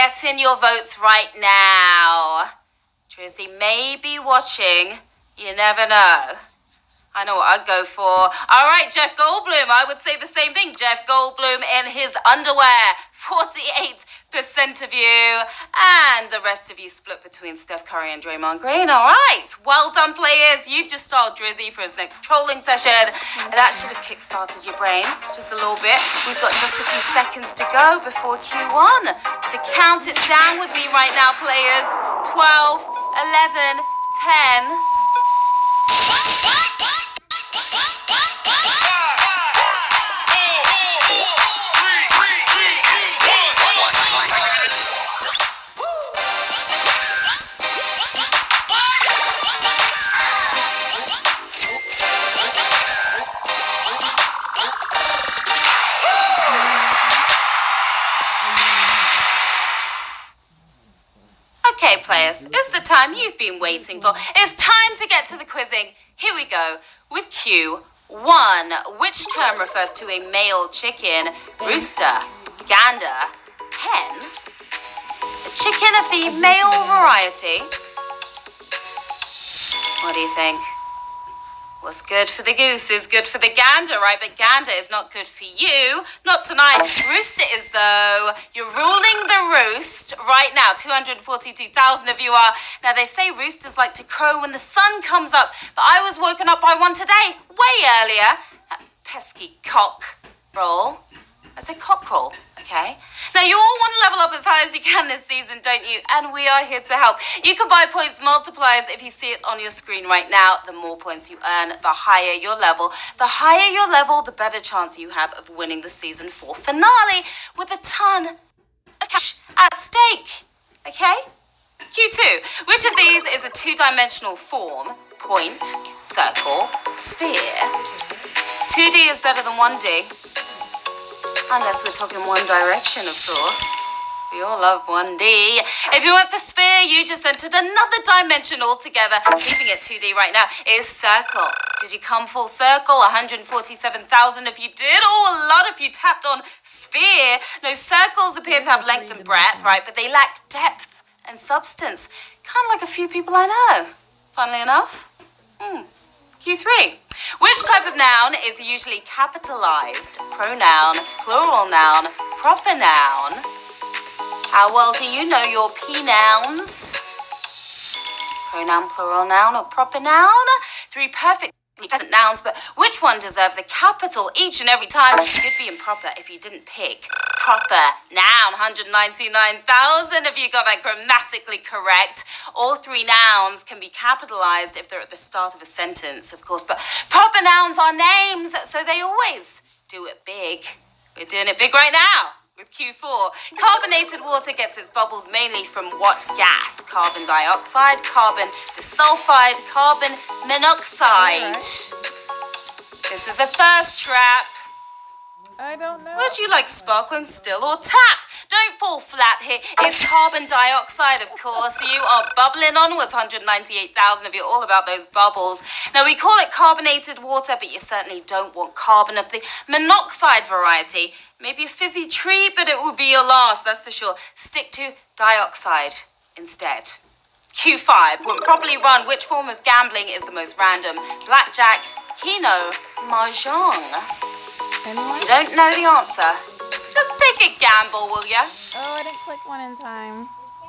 Get in your votes right now. Drizzy may be watching. You never know. I know what I'd go for. All right, Jeff Goldblum. I would say the same thing. Jeff Goldblum in his underwear. 48% of you. And the rest of you split between Steph Curry and Draymond Green. All right. Well done, players. You've just styled Drizzy for his next trolling session. And that should have kick-started your brain just a little bit. We've got just a few seconds to go before Q1. So count it down with me right now, players. 12, 11, 10... Okay, players, it's the time you've been waiting for. It's time to get to the quizzing. Here we go with Q1. Which term refers to a male chicken? Rooster, gander, hen? A chicken of the male variety. What do you think? What's good for the goose is good for the gander, right? But gander is not good for you. Not tonight. Rooster is, though. You're ruling the roost right now. 242,000 of you are. Now, they say roosters like to crow when the sun comes up, but I was woken up by one today, way earlier. That pesky cock roll. I said cockerel, okay? Now, you all want to level up as high as you can this season, don't you? And we are here to help. You can buy points multipliers if you see it on your screen right now. The more points you earn, the higher your level. The higher your level, the better chance you have of winning the Season 4 finale with a ton of cash at stake, okay? Q2. Which of these is a two-dimensional form? Point, circle, sphere. 2D is better than 1D. Unless we're talking One Direction, of course. We all love 1D. If you went for sphere, you just entered another dimension altogether. Leaving it 2D right now is circle. Did you come full circle? 147,000 if you did. Oh, a lot of you tapped on sphere. No, circles appear to have length and breadth, right? But they lack depth and substance. Kind of like a few people I know. Funnily enough. Q3. Which type of noun is usually capitalized? Pronoun, plural noun, proper noun. How well do you know your P-nouns? Pronoun, plural noun, or proper noun? 3 perfectly present nouns, but which one deserves a capital each and every time? You'd be improper if you didn't pick proper noun. 199,000 of you got that grammatically correct. All 3 nouns can be capitalized if they're at the start of a sentence, of course, but proper nouns are names, so they always do it big. We're doing it big right now with Q4. Carbonated water gets its bubbles mainly from what gas? Carbon dioxide, carbon disulfide, carbon monoxide. This is the first trap. I don't know. Would you like sparkling still or tap? Don't fall flat here. It's carbon dioxide, of course. You are bubbling onwards. 198,000 of you, all about those bubbles. Now, we call it carbonated water, but you certainly don't want carbon of the monoxide variety. Maybe a fizzy treat, but it will be your last, that's for sure. Stick to dioxide instead. Q5. When properly run, which form of gambling is the most random? Blackjack, Keno, Mahjong. Anyone? If you don't know the answer, just take a gamble, will ya? Oh, I didn't click one in time.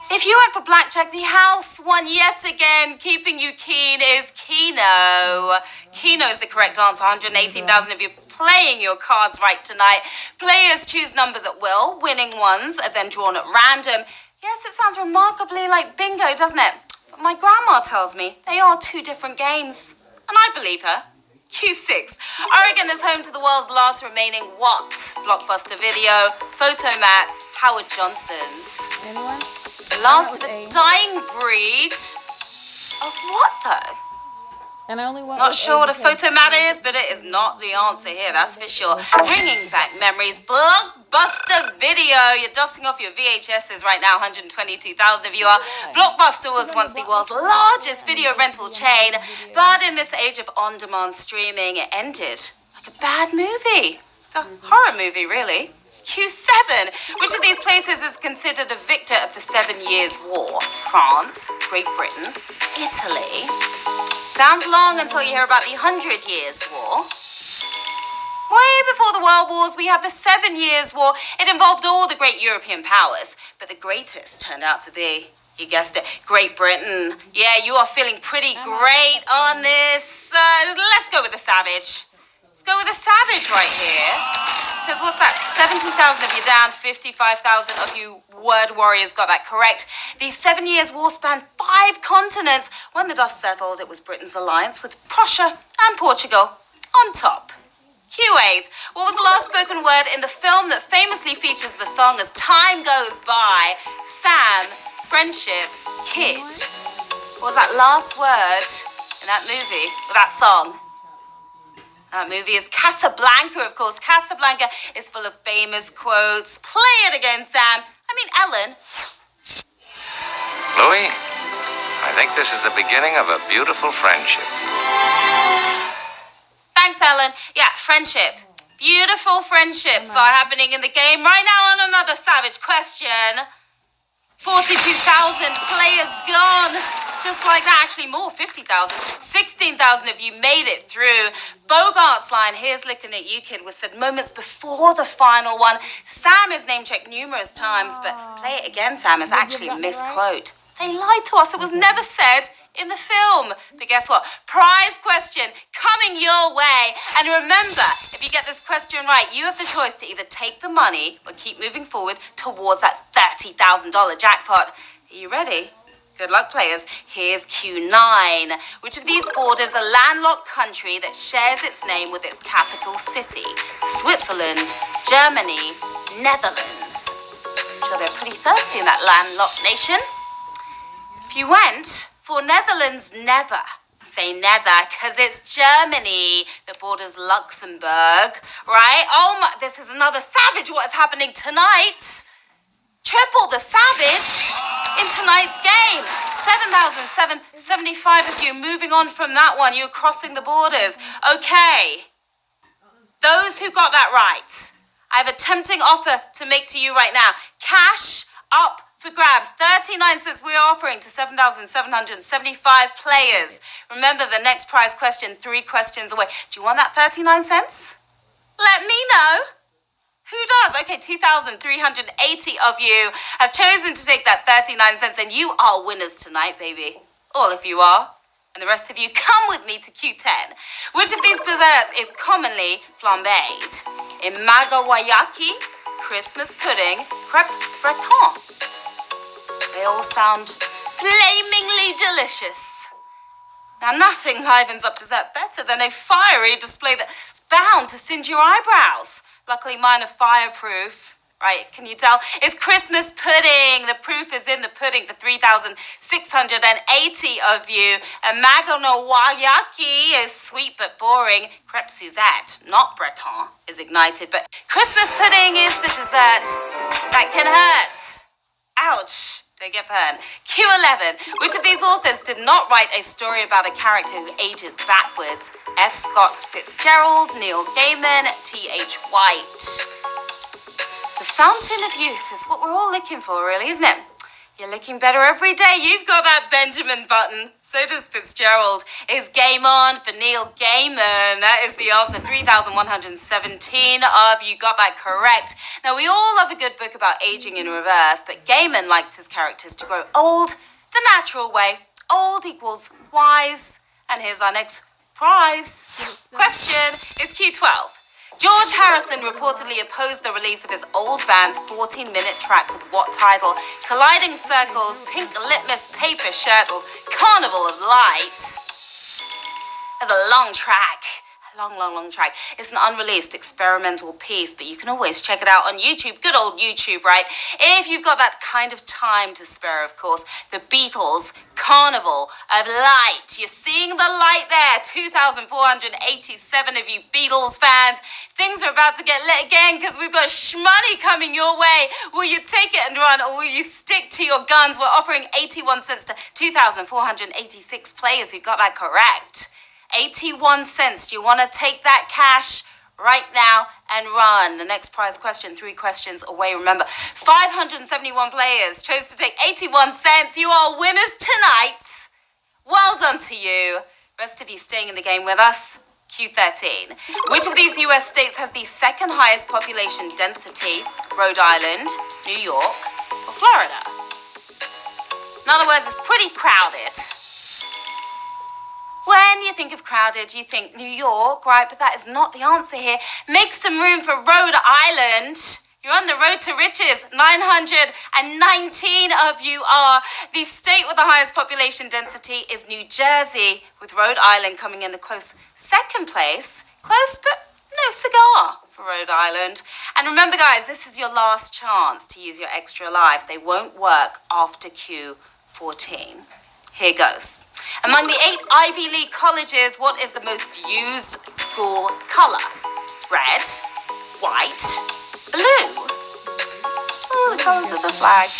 If you went for blackjack, the house won yet again. Keeping you keen is Keno. Keno is the correct answer. 118,000 of you playing your cards right tonight. Players choose numbers at will. Winning ones are then drawn at random. Yes, it sounds remarkably like bingo, doesn't it? But my grandma tells me they are 2 different games. And I believe her. Q6. Oregon is home to the world's last remaining what? Blockbuster Video, Photomat, Howard Johnson's. Anyone? Last of a dying breed. Of what, though? And I only want Not sure what a photomat is, but it is not the answer here, that's for sure. Bringing back memories. Blockbuster Video. You're dusting off your VHSs right now. 122,000 of you are. Blockbuster was once the world's largest video rental chain, but in this age of on-demand streaming, it ended like a bad movie. Like a horror movie, really. Q7. Which of these places is considered a victor of the 7 Years' War? France, Great Britain, Italy. Sounds long until you hear about the 100 Years' War. Way before the World Wars, we have the 7 Years' War. It involved all the great European powers, but the greatest turned out to be, you guessed it, Great Britain. Yeah, you are feeling pretty great on this. Let's go with the savage. Let's go with the savage right here. Because what's that? 70,000 of you down, 55,000 of you word warriors got that correct. The 7 Years' War spanned 5 continents. When the dust settled, it was Britain's alliance with Prussia and Portugal on top. Q8. What was the last spoken word in the film that famously features the song As Time Goes By? Sam, friendship, kid. What was that last word in that movie, or that song? That movie is Casablanca, of course. Casablanca is full of famous quotes. Play it again, Sam. Ellen. Louis, I think this is the beginning of a beautiful friendship. Thanks, Ellen. Yeah, friendship. Beautiful friendships are happening in the game right now on another savage question. 42,000 players gone. Just like that, actually more, 50,000. 16,000 of you made it through. Bogart's line, here's looking at you, kid, was said moments before the final one. Sam is name-checked numerous times, but play it again, Sam, is actually a misquote. They lied to us. It was never said in the film. But guess what? Prize question coming your way. And remember, if you get this question right, you have the choice to either take the money or keep moving forward towards that $30,000 jackpot. Are you ready? Good luck, players. Here's Q9. Which of these borders a landlocked country that shares its name with its capital city? Switzerland, Germany, Netherlands. I'm sure they're pretty thirsty in that landlocked nation. If you went for Netherlands, never say never, because it's Germany that borders Luxembourg, right? Oh my, this is another savage what is happening tonight. Triple the savage in tonight's game. 7,775 of you moving on from that one. You're crossing the borders. Okay. Those who got that right, I have a tempting offer to make to you right now. Cash up for grabs. 39 cents we're offering to 7,775 players. Remember the next prize question, 3 questions away. Do you want that 39 cents? Let me know. Who does? Okay, 2,380 of you have chosen to take that 39 cents, and you are winners tonight, baby. All of you are. And the rest of you, come with me to Q10. Which of these desserts is commonly flambéed? Imagawayaki, Christmas pudding, crepe breton. They all sound flamingly delicious. Now, nothing livens up dessert better than a fiery display that's bound to singe your eyebrows. Luckily, mine are fireproof, right? Can you tell? It's Christmas pudding. The proof is in the pudding for 3,680 of you. And Imagawayaki is sweet but boring. Crepe Suzette, not Breton, is ignited. But Christmas pudding is the dessert that can hurt. Ouch. Don't get burned. Q11. Which of these authors did not write a story about a character who ages backwards? F. Scott Fitzgerald, Neil Gaiman, T.H. White. The Fountain of Youth is what we're all looking for, really, isn't it? You're looking better every day. You've got that Benjamin Button. So does Fitzgerald. Is game on for Neil Gaiman? That is the answer. 3,117 of you got that correct. Now, we all love a good book about aging in reverse, but Gaiman likes his characters to grow old the natural way. Old equals wise. And here's our next prize. Question is Q12. George Harrison reportedly opposed the release of his old band's 14-minute track with what title? Colliding Circles, Pink Litmus Paper Shirt, or Carnival of Light? That's a long track. Long track. It's an unreleased experimental piece, but you can always check it out on YouTube. Good old YouTube, right? If you've got that kind of time to spare, of course. The Beatles, Carnival of Light. You're seeing the light there. 2,487 of you Beatles fans. Things are about to get lit again because we've got shmoney coming your way. Will you take it and run, or will you stick to your guns? We're offering 81 cents to 2,486 players who got that correct. 81 cents. Do you want to take that cash right now and run. The next prize question, 3 questions away. Remember, 571 players chose to take 81 cents. You are winners tonight. Well done to you. Rest of you staying in the game with us. Q13. Which of these US states has the second highest population density? Rhode Island, New York, or Florida? In other words, it's pretty crowded. When you think of crowded, you think New York, right? But that is not the answer here. Make some room for Rhode Island. You're on the road to riches. 919 of you are. The state with the highest population density is New Jersey, with Rhode Island coming in a close second place. Close, but no cigar for Rhode Island. And remember, guys, this is your last chance to use your extra lives. They won't work after Q14. Here goes. Among the 8 Ivy League colleges, what is the most used school color? Red, white, blue. Oh, the colors of the flag.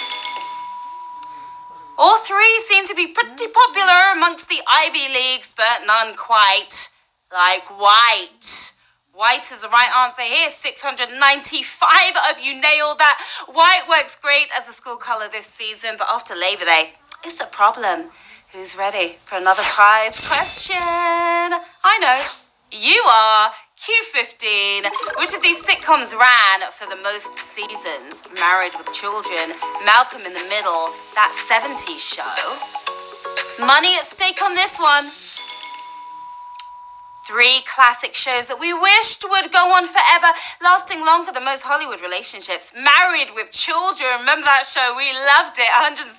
All 3 seem to be pretty popular amongst the Ivy Leagues, but none quite like white. White is the right answer here. 695 of you nailed that. White works great as a school color this season, but after Labor Day, it's a problem. Who's ready for another prize question? I know. You are. Q15. Which of these sitcoms ran for the most seasons? Married with Children, Malcolm in the Middle, That 70s Show. Money at stake on this one. 3 classic shows that we wished would go on forever, lasting longer than most Hollywood relationships. Married with Children. Remember that show? We loved it. 173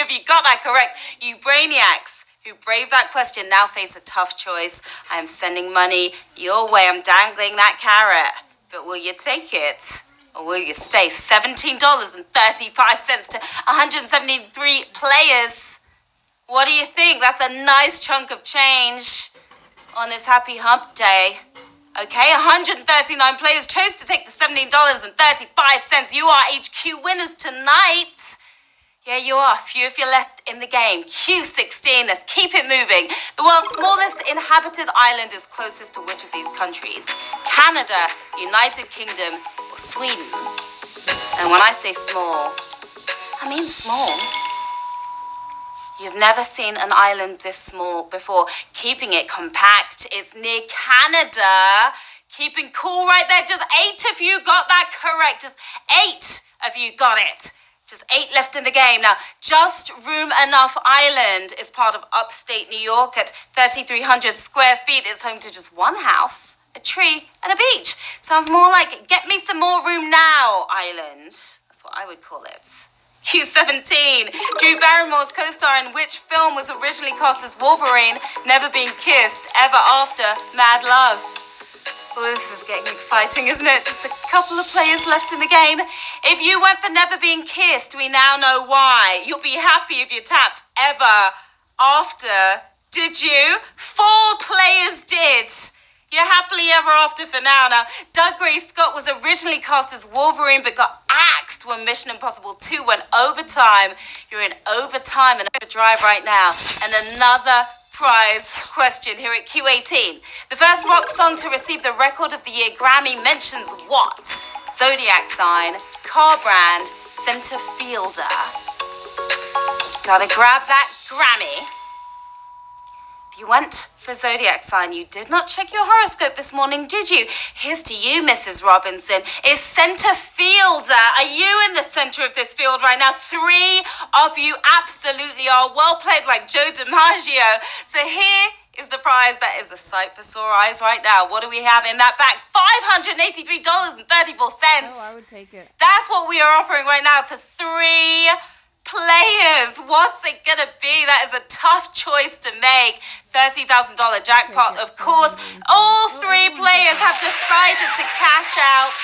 of you got that correct. You brainiacs who braved that question now face a tough choice. I am sending money your way. I'm dangling that carrot. But will you take it? Or will you stay? $17.35 to 173 players. What do you think? That's a nice chunk of change on this happy hump day. Okay, 139 players chose to take the $17.35. You are HQ winners tonight. Yeah, you are. Few of you left in the game. Q16, let's keep it moving. The world's smallest inhabited island is closest to which of these countries? Canada, United Kingdom, or Sweden? And when I say small, I mean small. You've never seen an island this small before. Keeping it compact. It's near Canada. Keeping cool right there. Just 8 of you got that correct. Just 8 of you got it. Just 8 left in the game. Now, Just Room Enough Island is part of upstate New York at 3,300 square feet. It's home to just one house, a tree, and a beach. Sounds more like Get Me Some More Room Now Island. That's what I would call it. Q17. Drew Barrymore's co-star in which film was originally cast as Wolverine, Never Been Kissed, Ever After, Mad Love? Well, this is getting exciting, isn't it? Just a couple of players left in the game. If you went for Never Been Kissed, we now know why. You'll be happy if you tapped Ever After. Did you? 4 players did. You're happily ever after for now. Now, Doug Gray Scott was originally cast as Wolverine, but got axed when Mission Impossible 2 went overtime. You're in overtime and overdrive right now. And another prize question here at Q18. The first rock song to receive the Record of the Year Grammy mentions what? Zodiac sign, car brand, center fielder. Gotta grab that Grammy. You went for zodiac sign. You did not check your horoscope this morning, did you? Here's to you, Mrs. Robinson. Is center fielder. Are you in the center of this field right now? 3 of you absolutely are. Well played, like Joe DiMaggio. So here is the prize that is a sight for sore eyes right now. What do we have in that bag? $583.34. Oh, I would take it. That's what we are offering right now to 3 players. What's it gonna be? That is a tough choice to make. $30,000 jackpot, of course. All 3 players have decided to cash out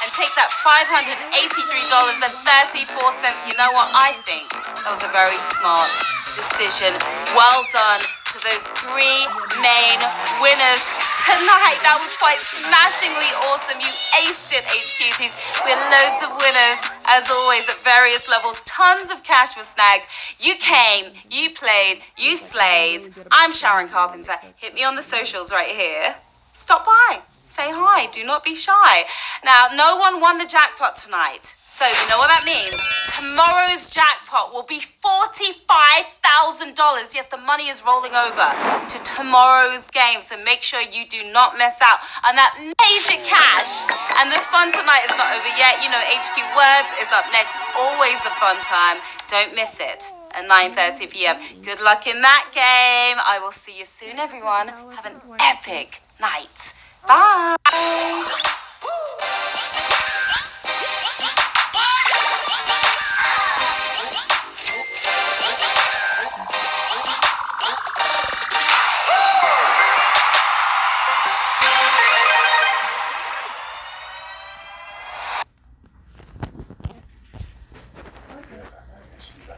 and take that $583.34. You know what? I think that was a very smart decision. Well done to those 3 main winners tonight. That was quite smashingly awesome. You aced it, HQTs. We had loads of winners, as always, at various levels. Tons of cash was snagged. You came, you played, you slayed. I'm Sharon Carpenter. Hit me on the socials right here. Stop by. say hi. Do not be shy. Now, no one won the jackpot tonight. So you know what that means. Tomorrow's jackpot will be $45,000. Yes, the money is rolling over to tomorrow's game. So make sure you do not miss out on that major cash. And the fun tonight is not over yet. You know, HQ Words is up next. Always a fun time. Don't miss it at 9:30 p.m. Good luck in that game. I will see you soon, everyone. Have an epic night.